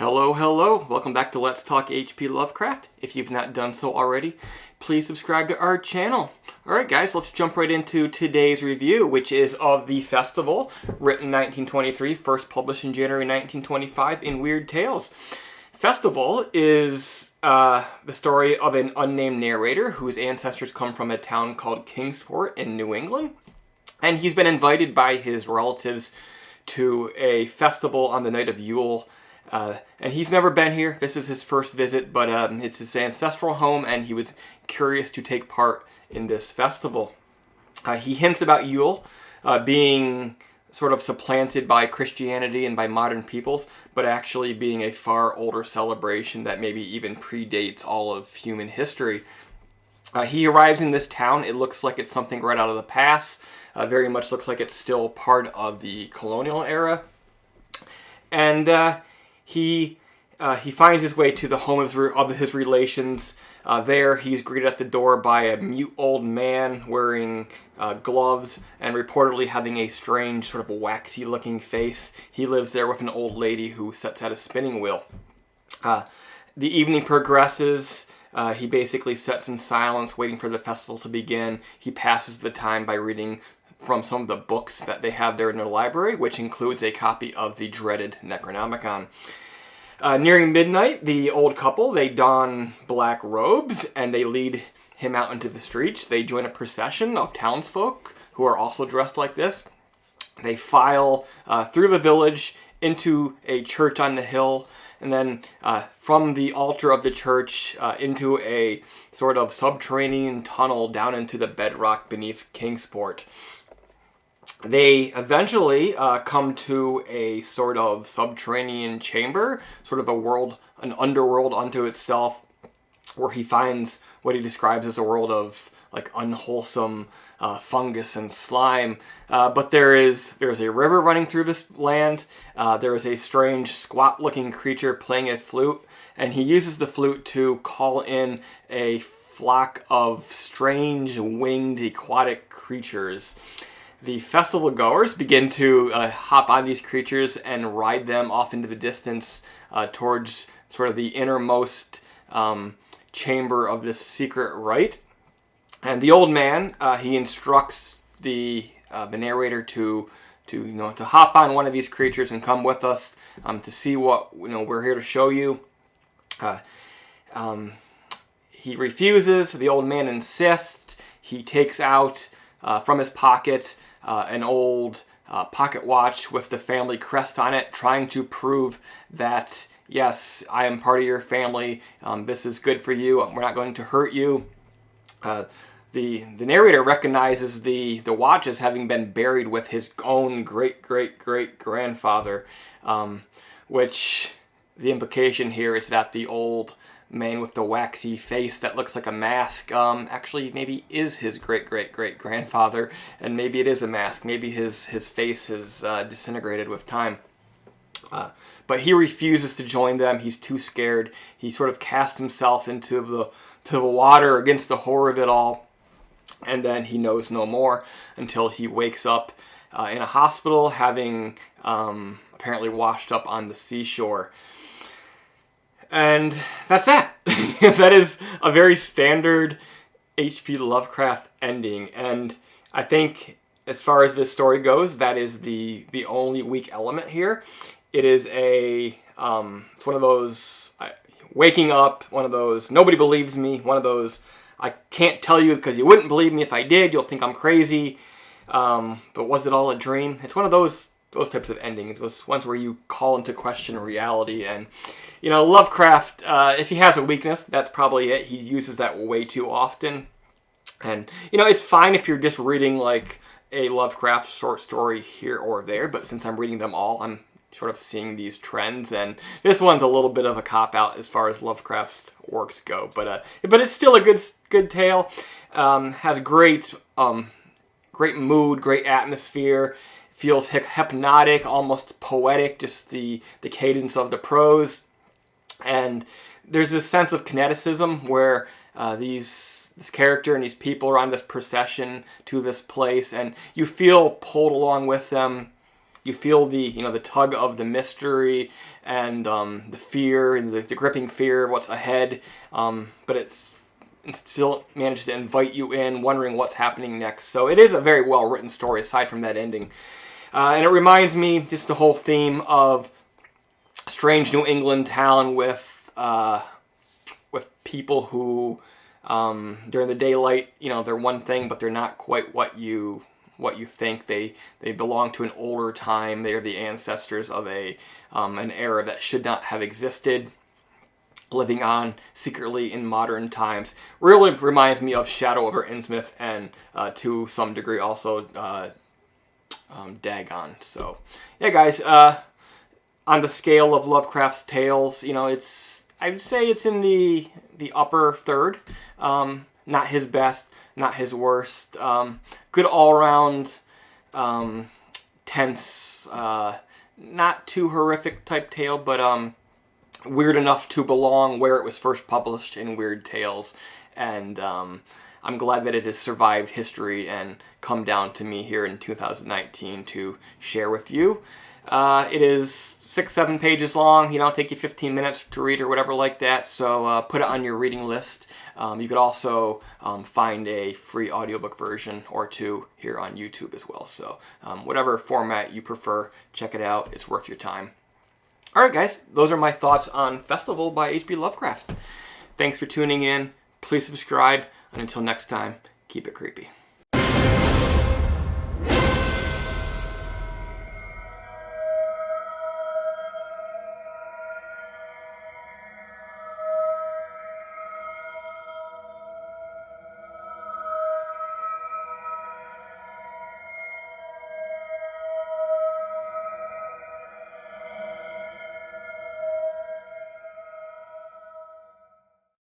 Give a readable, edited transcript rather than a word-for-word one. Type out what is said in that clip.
Hello, hello. Welcome back to Let's Talk H.P. Lovecraft. If you've not done so already, please subscribe to our channel. Alright guys, let's jump right into today's review, which is of The Festival, written 1923, first published in January 1925 in Weird Tales. Festival is the story of an unnamed narrator whose ancestors come from a town called Kingsport in New England. And he's been invited by his relatives to a festival on the night of Yule. And he's never been here. This is his first visit, but it's his ancestral home, and he was curious to take part in this festival. He hints about Yule being sort of supplanted by Christianity and by modern peoples, but actually being a far older celebration that maybe even predates all of human history. He arrives in this town. It looks like it's something right out of the past. Very much looks like it's still part of the colonial era. And he finds his way to the home of his relations. There, he's greeted at the door by a mute old man wearing gloves and reportedly having a strange, sort of waxy-looking face. He lives there with an old lady who sits at a spinning wheel. The evening progresses. He basically sits in silence, waiting for the festival to begin. He passes the time by reading from some of the books that they have there in their library, which includes a copy of the dreaded Necronomicon. Nearing midnight, the old couple, they don black robes and they lead him out into the streets. They join a procession of townsfolk who are also dressed like this. They file through the village into a church on the hill, and then from the altar of the church into a sort of subterranean tunnel down into the bedrock beneath Kingsport. They eventually come to a sort of subterranean chamber, sort of an underworld unto itself, where he finds what he describes as a world of like unwholesome fungus and slime. But there's a river running through this land. There is a strange squat-looking creature playing a flute, and he uses the flute to call in a flock of strange winged aquatic creatures. The festival goers begin to hop on these creatures and ride them off into the distance towards sort of the innermost chamber of this secret rite. And the old man, he instructs the narrator to hop on one of these creatures and come with us to see what we're here to show you. He refuses. The old man insists. He takes out from his pocket an old pocket watch with the family crest on it, trying to prove that, yes, I am part of your family. This is good for you. We're not going to hurt you. The narrator recognizes the watch as having been buried with his own great-great-great-grandfather, which the implication here is that the old man with the waxy face that looks like a mask actually maybe is his great-great-great-grandfather, and maybe it is a mask. Maybe his face has disintegrated with time. But he refuses to join them. He's too scared. He sort of casts himself into the water against the horror of it all, and then he knows no more until he wakes up in a hospital, having apparently washed up on the seashore. And that's that. That is a very standard H.P. Lovecraft ending. And I think as far as this story goes, that is the only weak element here. It is it's one of those waking up, one of those nobody believes me, one of those I can't tell you because you wouldn't believe me if I did. You'll think I'm crazy. But was it all a dream? It's one of those types of endings. It was ones where you call into question reality. And Lovecraft, if he has a weakness, that's probably it. He uses that way too often. And, it's fine if you're just reading like a Lovecraft short story here or there, but since I'm reading them all, I'm sort of seeing these trends, and this one's a little bit of a cop-out as far as Lovecraft's works go. But it's still a good tale. Has great mood, great atmosphere. Feels hypnotic, almost poetic, just the cadence of the prose. And there's this sense of kineticism where this character and these people are on this procession to this place, and you feel pulled along with them You feel the the tug of the mystery and the fear and the gripping fear of what's ahead, but it still managed to invite you in, wondering what's happening next. So it is a very well written story aside from that ending, and it reminds me just the whole theme of strange New England town with people who during the daylight, they're one thing, but they're not quite what you think. They belong to an older time. They are the ancestors of an era that should not have existed, living on secretly in modern times. Really reminds me of Shadow over Innsmouth, and to some degree also Dagon. So yeah, guys, on the scale of Lovecraft's tales, I would say it's in the upper third. Not his best, not his worst. Good all-around, tense, not too horrific type tale, but weird enough to belong where it was first published in Weird Tales. And I'm glad that it has survived history and come down to me here in 2019 to share with you. It is 6-7 pages long, take you 15 minutes to read or whatever like that, so put it on your reading list. You could also find a free audiobook version or two here on YouTube as well, so whatever format you prefer, check it out. It's worth your time. Alright guys, those are my thoughts on Festival by H.P. Lovecraft. Thanks for tuning in. Please subscribe, and until next time, keep it creepy.